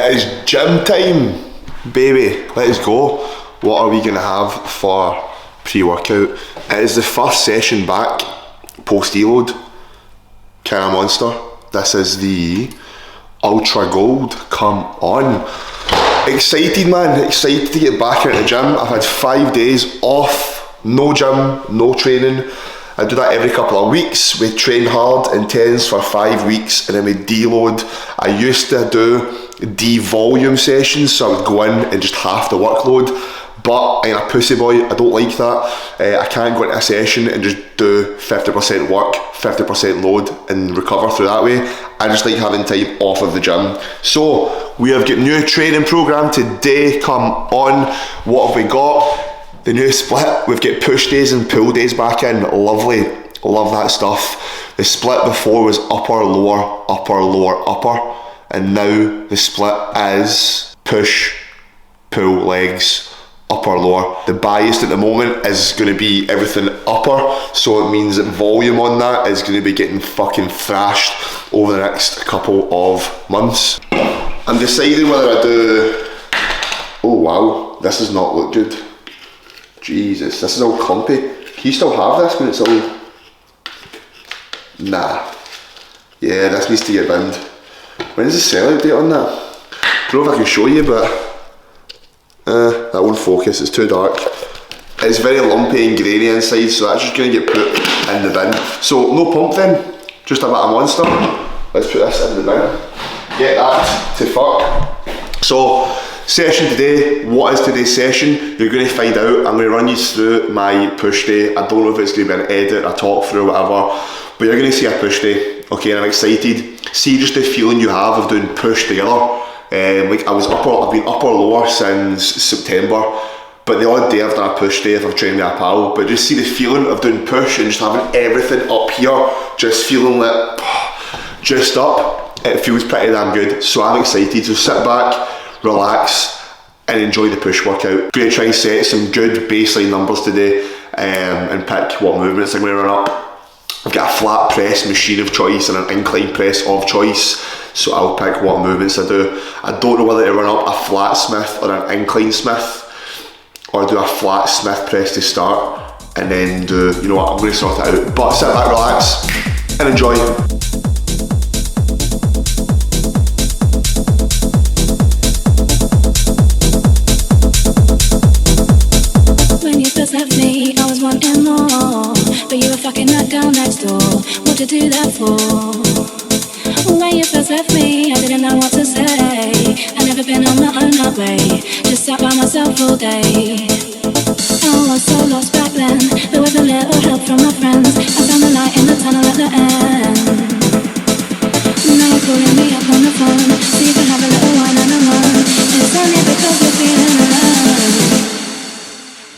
It is gym time, baby. Let's go. What are we going to have for pre-workout? It is the first session back post-deload. Kind of monster. This is the Ultra Gold. Come on. Excited, man. Excited to get back into the gym. I've had 5 days off. No gym, no training. I do that every couple of weeks. We train hard, intense for 5 weeks, and then we deload. I used to do de-volume sessions, so I would go in and just half the workload, but I'm a pussy boy. I don't like that. I can't go into a session and just do 50% work, 50% load, and recover through that way. I just like having time off of the gym. So we have got a new training program today. Come on. What have we got? The new split. We've got push days and pull days back in. Lovely. Love that stuff. The split before was upper, lower, upper, lower, upper. And now the split is push, pull, legs, upper, lower. The bias at the moment is going to be everything upper. So it means that volume on that is going to be getting fucking thrashed over the next couple of months. I'm deciding whether I do... Oh wow, this does not look good. Jesus, this is all clumpy. Can you still have this when it's all... Nah. Yeah, this needs to get binned. When's the sell-out date on that? I don't know if I can show you, but... that won't focus, it's too dark. It's very lumpy and grainy inside, so that's just going to get put in the bin. So, no pump then, just a bit of monster. Let's put this in the bin. Get that to fuck. So, session today. What is today's session? You're going to find out. I'm going to run you through my push day. I don't know if it's going to be an edit, a talk through, whatever, but you're going to see a push day. Okay, and I'm excited. See just the feeling you have of doing push together. Like I've been upper lower since September, but the odd day I've done a push day if I've trained with a pal. But just see the feeling of doing push and just having everything up here, just feeling like just up. It feels pretty damn good. So I'm excited. So sit back, relax, and enjoy the push workout. Going to try and set some good baseline numbers today, and pick what movements I'm going to run up. I've got a flat press machine of choice and an incline press of choice, so I'll pick what movements I do. I don't know whether to run up a flat Smith or an incline Smith, or do a flat Smith press to start, and then do, you know what, I'm going to sort it out. But sit back, relax, and enjoy. When you first left me, I was wanting more, but you were fucking that girl next door. What'd you do that for? When you first left me, I didn't know what to say. I'd never been on my own that way, just sat by myself all day. I was so lost back then, but with a little help from my friends, I found the light in the tunnel at the end. Now you're calling me up on the phone, so you can have a little wine and a moan. It's only because we're feeling alone.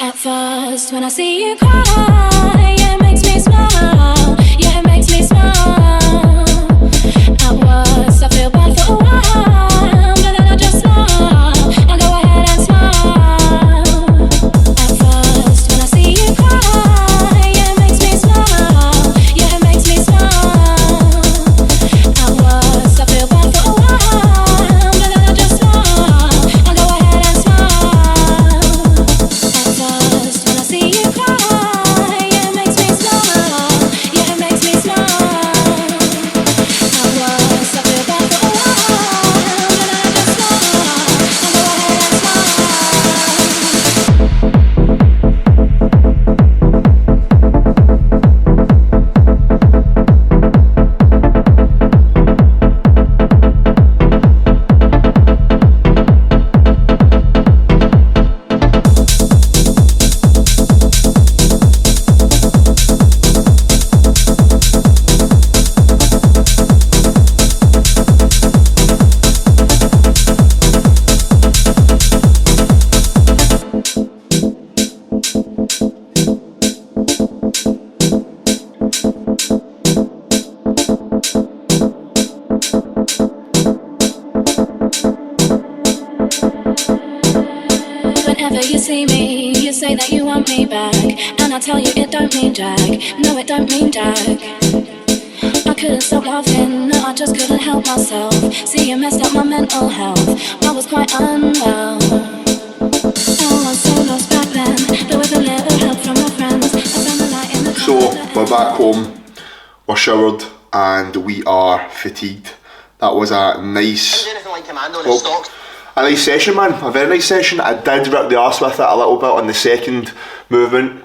At first, when I see you cry, it makes me smile. Yeah, it makes me smile. At worst, I feel bad for a while, but then I just smile and go ahead and smile. At first, when I see you cry, it makes me smile. Yeah, it makes me smile. At worst, I feel bad for a while, but then I just smile and go ahead and smile. At first, when I see you cry, it makes me smile. Yeah, it makes me smile. At worst, I feel bad for a while, but then I just smile and go ahead and Whenever you see me, you say that you want me back, and I tell you it don't mean jack. No, it don't mean jack. I couldn't stop laughing, no, I just couldn't help myself. See, you messed up my mental health. I was quite unwell. Oh, I'm so lost back then, but with a little help from my friends, I found the light in the So, we're back home, we're showered, and we are fatigued. That was a nice... a nice session, man. A very nice session. I did rip the arse with it a little bit on the second movement.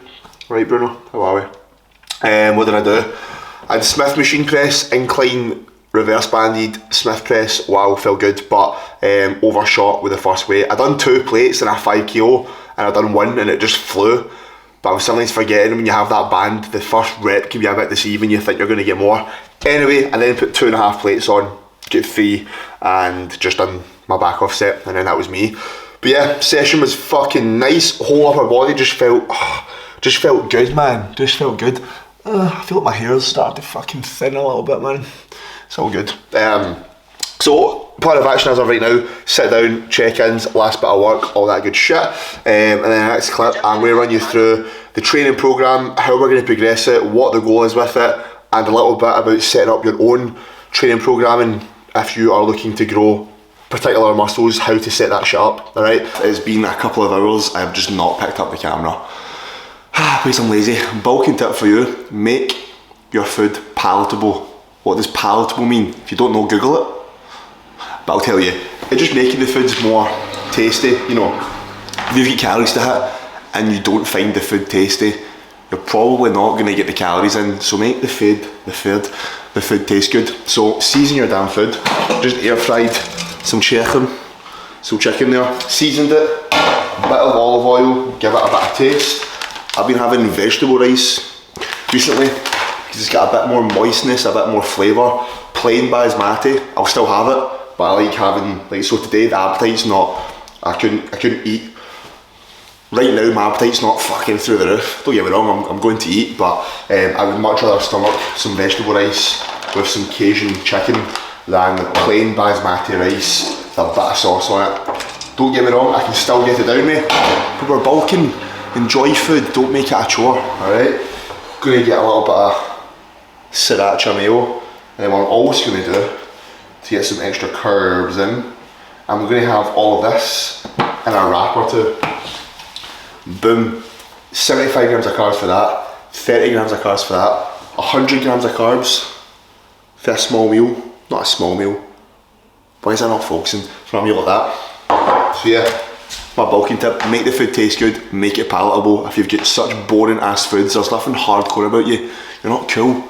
Right, Bruno? How are we? What did I do? I had Smith machine press, incline, reverse banded, Smith press. Wow, felt good, but overshot with the first weight. I done 2 plates and a 5 kilo, and I done 1 and it just flew. But I was sometimes forgetting when you have that band, the first rep can be a bit deceiving. You think you're going to get more. Anyway, I then put 2.5 plates on, get 3, and just done my back off set, and then that was me. But yeah, session was fucking nice. Whole upper body just felt good, man. Just felt good. I feel like my hair's started to fucking thin a little bit, man. It's all good. So plan of action as of right now: sit down, check-ins, last bit of work, all that good shit. And then the next clip, I'm going to run you through the training program, how we're going to progress it, what the goal is with it, and a little bit about setting up your own training programming if you are looking to grow particular muscles, how to set that shit up. Alright, it's been a couple of hours, I've just not picked up the camera because I'm lazy. Bulking tip for you: make your food palatable. What does palatable mean? If you don't know, Google it. But I'll tell you, it's just making the foods more tasty. You know, if you've got calories to hit and you don't find the food tasty, you're probably not going to get the calories in. So make the food taste good. So season your damn food. Just air fried some chicken there, seasoned it, a bit of olive oil, give it a bit of taste. I've been having vegetable rice recently because it's got a bit more moistness, a bit more flavour. Plain basmati, I'll still have it, but I like having, like, so today the appetite's not, I couldn't eat. Right now my appetite's not fucking through the roof. Don't get me wrong, I'm going to eat, but I would much rather stomach some vegetable rice with some Cajun chicken than the plain basmati rice with a bit of sauce on it. Don't get me wrong, I can still get it down, mate. But we're bulking. Enjoy food, don't make it a chore, alright? Gonna get a little bit of sriracha mayo, and then what I'm also gonna do to get some extra carbs in, I'm gonna have all of this in a wrap or two. Boom. 75 grams of carbs for that, 30 grams of carbs for that, 100 grams of carbs for a small meal. Not a small meal. Why is that not focusing for a meal like that? So yeah, my bulking tip: make the food taste good, make it palatable. If you've got such boring ass foods, there's nothing hardcore about you, you're not cool.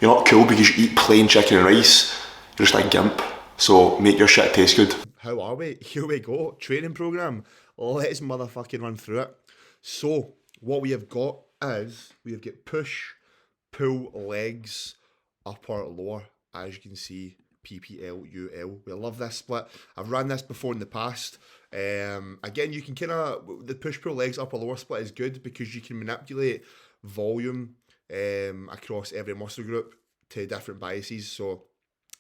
You're not cool because you eat plain chicken and rice. You're just a gimp. So make your shit taste good. How are we? Here we go. Training program. Let's motherfucking run through it. So what we have got is we have got push, pull, legs, upper, lower. As you can see, PPL, UL. We love this split. I've ran this before in the past. Again, you can the push, pull, legs, upper, lower split is good because you can manipulate volume across every muscle group to different biases. So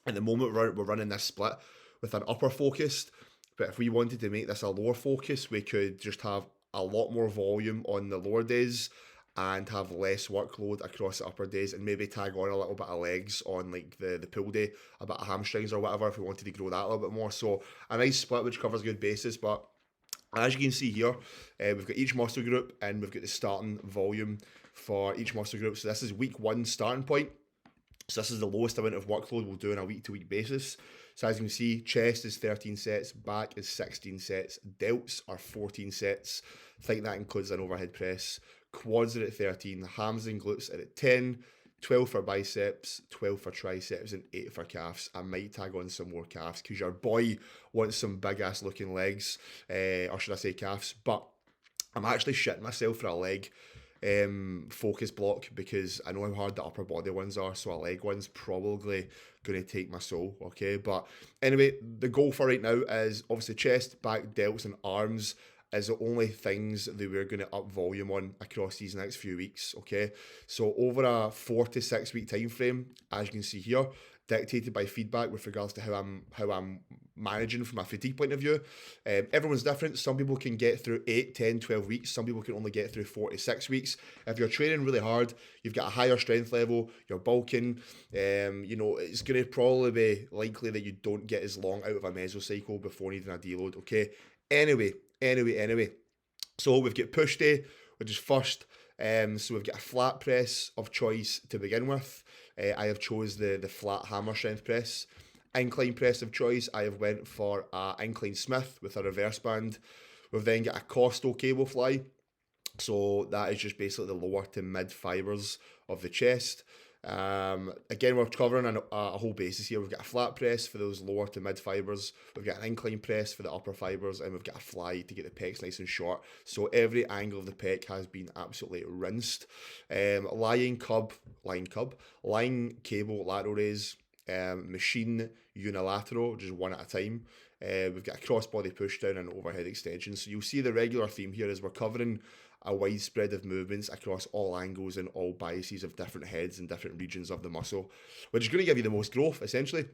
at the moment we're running this split with an upper focused, but if we wanted to make this a lower focus, we could just have a lot more volume on the lower days and have less workload across the upper days, and maybe tag on a little bit of legs on like the pull day, a bit of hamstrings or whatever if we wanted to grow that a little bit more. So a nice split which covers good bases. But as you can see here, we've got each muscle group and we've got the starting volume for each muscle group. So this is week 1 starting point. So this is the lowest amount of workload we'll do on a week-to-week basis. So as you can see, chest is 13 sets, back is 16 sets, delts are 14 sets. I think that includes an overhead press. Quads are at 13, hams and glutes are at 10, 12 for biceps, 12 for triceps, and 8 for calves. I might tag on some more calves because your boy wants some big ass looking legs, or should I say calves, but I'm actually shitting myself for a leg focus block because I know how hard the upper body ones are, so a leg one's probably going to take my soul, okay? But anyway, the goal for right now is obviously chest, back, delts, and arms is the only things that we're going to up volume on across these next few weeks, okay? So over a 4 to 6 week time frame, as you can see here, dictated by feedback with regards to how I'm managing from a fatigue point of view. Everyone's different. Some people can get through 8, 10, 12 weeks. Some people can only get through 4 to 6 weeks. If you're training really hard, you've got a higher strength level, you're bulking, it's going to probably be likely that you don't get as long out of a mesocycle before needing a deload, okay? Anyway. So we've got push day, which is first. So we've got a flat press of choice to begin with. I have chose the flat hammer strength press. Incline press of choice, I have went for a incline Smith with a reverse band. We've then got a Costo cable fly. So that is just basically the lower to mid fibres of the chest. Again, we're covering a whole basis here. We've got a flat press for those lower to mid fibres. We've got an incline press for the upper fibres, and we've got a fly to get the pecs nice and short. So every angle of the pec has been absolutely rinsed. Lying cable lateral raise, machine unilateral, just one at a time. We've got a crossbody push down and overhead extension. So you'll see the regular theme here is we're covering a wide spread of movements across all angles and all biases of different heads and different regions of the muscle, which is going to give you the most growth, essentially.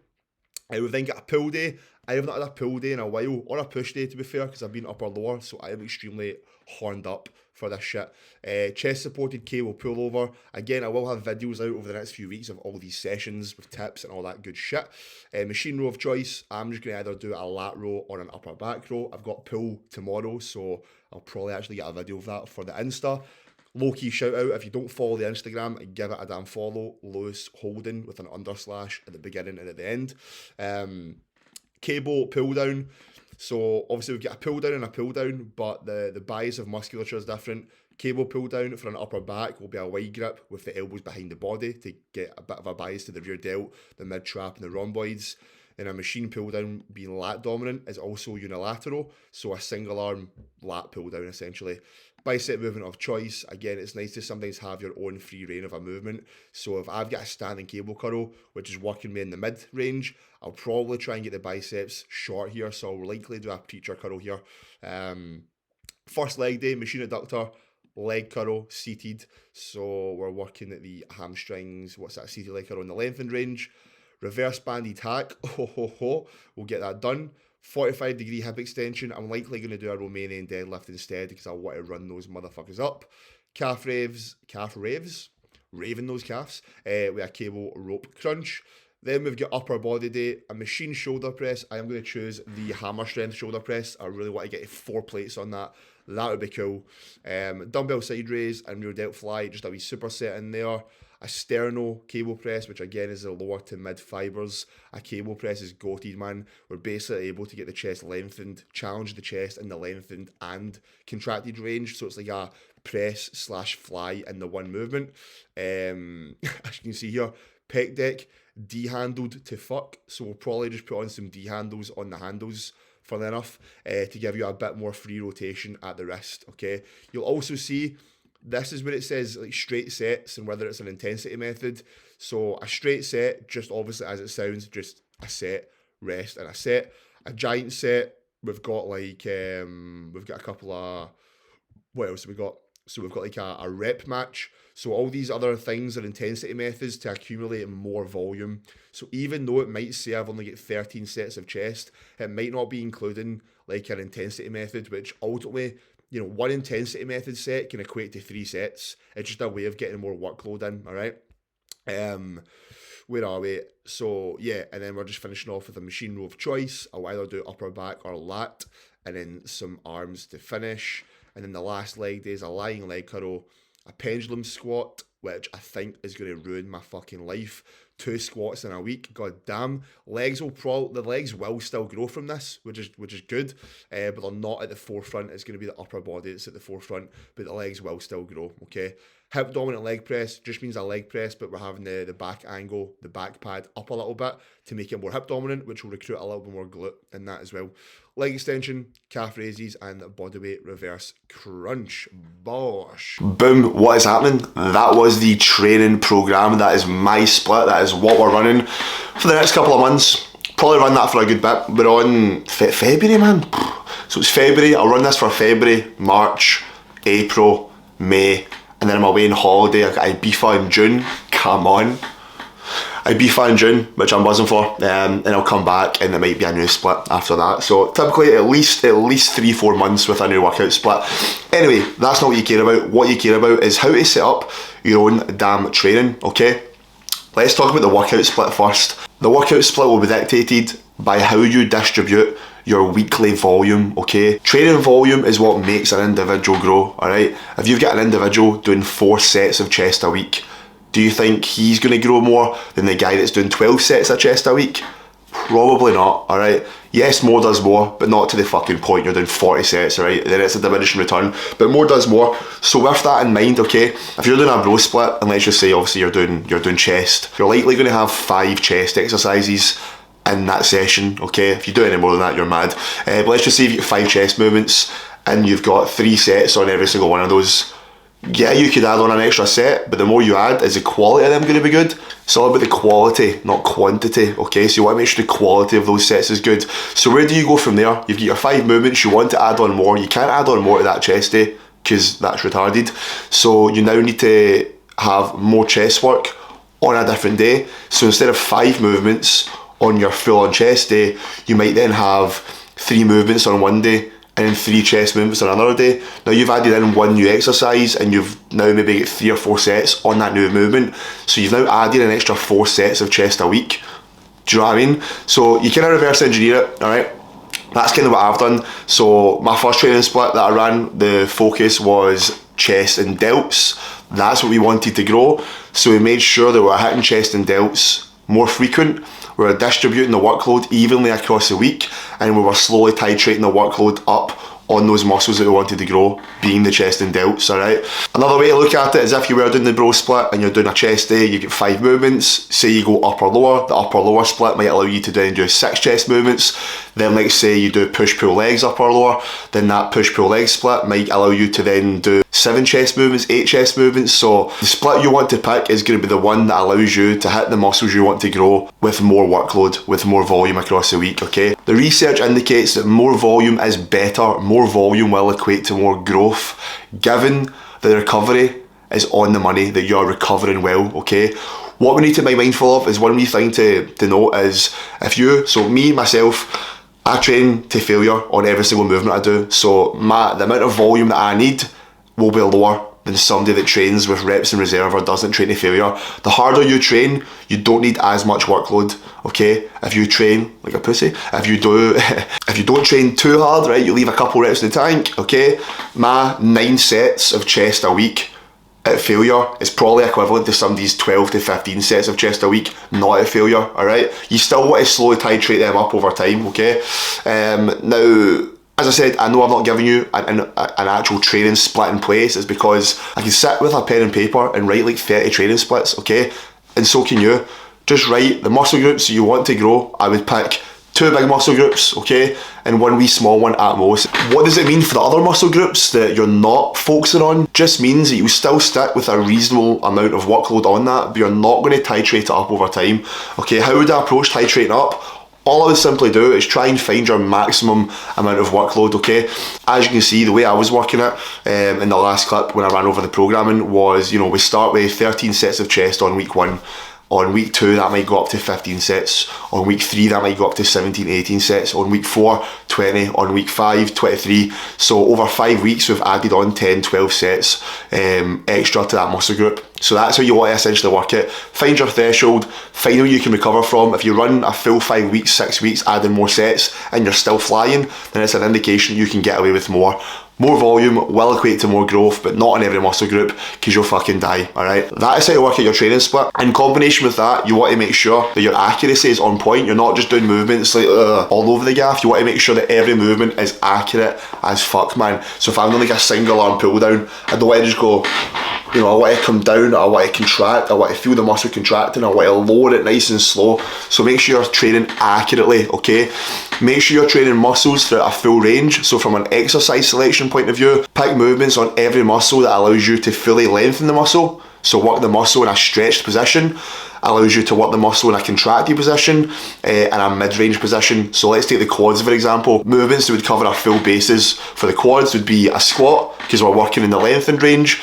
We've then got a pull day. I have not had a pull day in a while, or a push day to be fair, because I've been upper lower, so I am extremely horned up for this shit. Chest supported cable pullover. Again, I will have videos out over the next few weeks of all these sessions with tips and all that good shit. Machine row of choice. I'm just going to either do a lat row or an upper back row. I've got pull tomorrow, so I'll probably actually get a video of that for the Insta. Low-key shout out, if you don't follow the Instagram, give it a damn follow. Lewis Holden with an underslash at the beginning and at the end. Cable pull down. So obviously we've got a pull down and a pull down, but the bias of musculature is different. Cable pull down for an upper back will be a wide grip with the elbows behind the body to get a bit of a bias to the rear delt, the mid trap and the rhomboids. And a machine pull down being lat dominant is also unilateral, so a single arm lat pull down essentially. Bicep movement of choice, again, it's nice to sometimes have your own free reign of a movement. So if I've got a standing cable curl, which is working me in the mid range, I'll probably try and get the biceps short here, so I'll likely do a preacher curl here. First leg day, machine adductor, leg curl, seated. So we're working at the hamstrings, seated leg curl in the lengthened range. Reverse banded hack, we'll get that done. 45-degree hip extension, I'm likely going to do a Romanian deadlift instead because I want to run those motherfuckers up. Calf raves, raving those calves, with a cable rope crunch. Then we've got upper body day, a machine shoulder press. I am going to choose the hammer strength shoulder press. I really want to get 4 plates on that. That would be cool. Dumbbell side raise and rear delt fly, just a wee superset in there. A sterno cable press, which again is the lower to mid fibres. A cable press is goated, man. We're basically able to get the chest lengthened, challenge the chest in the lengthened and contracted range. So it's like a press / fly in the one movement. As you can see here, pec deck D-handled to fuck. So we'll probably just put on some D-handles on the handles, funnily enough, to give you a bit more free rotation at the wrist, okay? You'll also see this is where it says like straight sets and whether it's an intensity method. So a straight set, just obviously as it sounds, just a set, rest and a set. A giant set, we've got like, we've got a couple of, what else have we got? So we've got like a rep match. So all these other things are intensity methods to accumulate more volume. So even though it might say I've only got 13 sets of chest, it might not be including like an intensity method, which ultimately, you know, one intensity method set can equate to 3 sets. It's just a way of getting more workload in, all right? Where are we? So, yeah, and then we're just finishing off with a machine row of choice. I'll either do upper back or lat, and then some arms to finish. And then the last leg day is a lying leg curl, a pendulum squat, which I think is going to ruin my fucking life. 2 squats in a week, god damn. The legs will still grow from this, which is good, but they're not at the forefront. It's going to be the upper body that's at the forefront, but the legs will still grow, okay? Hip dominant leg press just means a leg press, but we're having the back angle, the back pad up a little bit to make it more hip dominant, which will recruit a little bit more glute in that as well. Leg extension, calf raises, and bodyweight reverse crunch. Bosh. Boom, what is happening? That was the training program. That is my split. That is what we're running for the next couple of months. Probably run that for a good bit. We're on February, man. So it's February. I'll run this for February, March, April, May, and then I'm away on holiday. I've got Ibiza in June. Come on. I'd be fine in June, which I'm buzzing for, and I'll come back and there might be a new split after that. So typically at least 3-4 months with a new workout split. Anyway, that's not what you care about. What you care about is how to set up your own damn training, okay? Let's talk about the workout split first. The workout split will be dictated by how you distribute your weekly volume, okay? Training volume is what makes an individual grow, alright? If you've got an individual doing 4 sets of chest a week, do you think he's going to grow more than the guy that's doing 12 sets of chest a week? Probably not, alright? Yes, more does more, but not to the fucking point you're doing 40 sets, alright? Then it's a diminishing return, but more does more. So with that in mind, okay, if you're doing a bro split, and let's just say obviously you're doing chest, you're likely going to have 5 chest exercises in that session, okay? If you do any more than that, you're mad. But let's just say you've got 5 chest movements, and you've got 3 sets on every single one of those. Yeah, you could add on an extra set, but the more you add, is the quality of them going to be good? It's all about the quality, not quantity, okay? So you want to make sure the quality of those sets is good. So where do you go from there? You've got your 5 movements, you want to add on more. You can't add on more to that chest day, because that's retarded. So you now need to have more chest work on a different day. So instead of 5 movements on your full-on chest day, you might then have 3 movements on one day, and then 3 chest movements on another day. Now you've added in 1 new exercise and you've now maybe got 3 or 4 sets on that new movement. So you've now added an extra 4 sets of chest a week. Do you know what I mean? So you kind of reverse engineer it, alright? That's kind of what I've done. So my first training split that I ran, the focus was chest and delts. That's what we wanted to grow. So we made sure that we're hitting chest and delts more frequent. We were distributing the workload evenly across the week, and we were slowly titrating the workload up on those muscles that we wanted to grow, being the chest and delts, alright? Another way to look at it is if you were doing the bro split and you're doing a chest day, you get 5 movements, say you go upper lower, the upper lower split might allow you to then do 6 chest movements. Then let's say you do push pull legs upper lower, then that push pull leg split might allow you to then do 7 chest movements, 8 chest movements. So the split you want to pick is going to be the one that allows you to hit the muscles you want to grow with more workload, with more volume across the week, okay? The research indicates that more volume is better. More volume will equate to more growth, given that the recovery is on the money, that you're recovering well, okay? What we need to be mindful of is one wee thing to note is myself, I train to failure on every single movement I do. So the amount of volume that I need will be lower than somebody that trains with reps in reserve or doesn't train to failure. The harder you train, you don't need as much workload, okay? If you train like a pussy, if you don't train too hard, right, you leave a couple reps in the tank, okay? My 9 sets of chest a week at failure is probably equivalent to somebody's 12 to 15 sets of chest a week not at failure, alright? You still want to slowly titrate them up over time, okay? Now, as I said, I know I'm not giving you an actual training split in place. It's because I can sit with a pen and paper and write like 30 training splits, okay? And so can you. Just write the muscle groups that you want to grow. I would pick 2 big muscle groups, okay? And 1 wee small one at most. What does it mean for the other muscle groups that you're not focusing on? Just means that you still stick with a reasonable amount of workload on that, but you're not going to titrate it up over time. Okay, how would I approach titrating up? All I would simply do is try and find your maximum amount of workload, okay? As you can see, the way I was working it in the last clip when I ran over the programming was, we start with 13 sets of chest on week 1. On week 2, that might go up to 15 sets. On week 3, that might go up to 17, 18 sets. On week 4, 20. On week 5, 23. So over 5 weeks, we've added on 10, 12 sets extra to that muscle group. So that's how you want to essentially work it. Find your threshold, find what you can recover from. If you run a full 5 weeks, 6 weeks, adding more sets, and you're still flying, then it's an indication you can get away with more. More volume will equate to more growth, but not on every muscle group, because you'll fucking die, alright? That is how you work out your training split. In combination with that, you want to make sure that your accuracy is on point. You're not just doing movements like all over the gaff. You want to make sure that every movement is accurate as fuck, man. So if I'm doing like a single arm pull down, I don't want to just go, I want to come down, I want to contract, I want to feel the muscle contracting, I want to lower it nice and slow. So make sure you're training accurately, okay? Make sure you're training muscles throughout a full range. So from an exercise selection point of view, pick movements on every muscle that allows you to fully lengthen the muscle. So work the muscle in a stretched position, allows you to work the muscle in a contracted position and a mid-range position. So let's take the quads for example. Movements that would cover our full bases for the quads would be a squat, because we're working in the lengthened range.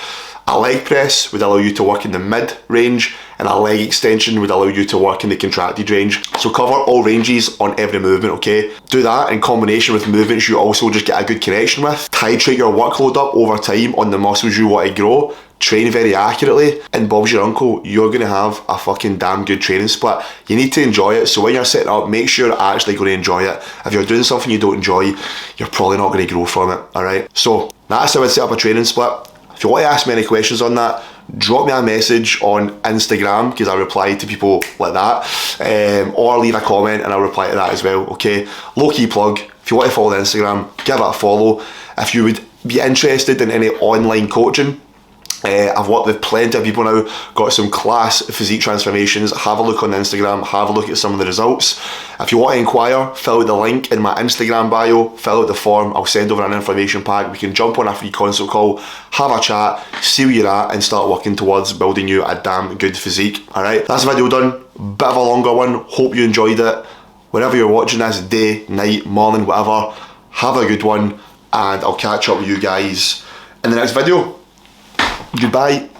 A leg press would allow you to work in the mid range, and a leg extension would allow you to work in the contracted range. So cover all ranges on every movement, okay? Do that in combination with movements you also just get a good connection with. Titrate your workload up over time on the muscles you want to grow. Train very accurately, and Bob's your uncle, you're going to have a fucking damn good training split. You need to enjoy it, so when you're setting up, make sure you're actually going to enjoy it. If you're doing something you don't enjoy, you're probably not going to grow from it, alright? So that's how I'd set up a training split. If you want to ask me any questions on that, drop me a message on Instagram, because I reply to people like that, or leave a comment and I'll reply to that as well, okay? Low key plug, if you want to follow the Instagram, give it a follow. If you would be interested in any online coaching, I've worked with plenty of people now, got some class physique transformations. Have a look on Instagram, have a look at some of the results. If you want to inquire, fill out the link in my Instagram bio, fill out the form, I'll send over an information pack. We can jump on a free consult call, have a chat, see where you're at, and start working towards building you a damn good physique. Alright, that's the video done. Bit of a longer one, hope you enjoyed it. Whenever you're watching this, day, night, morning, whatever, have a good one, and I'll catch up with you guys in the next video. Goodbye.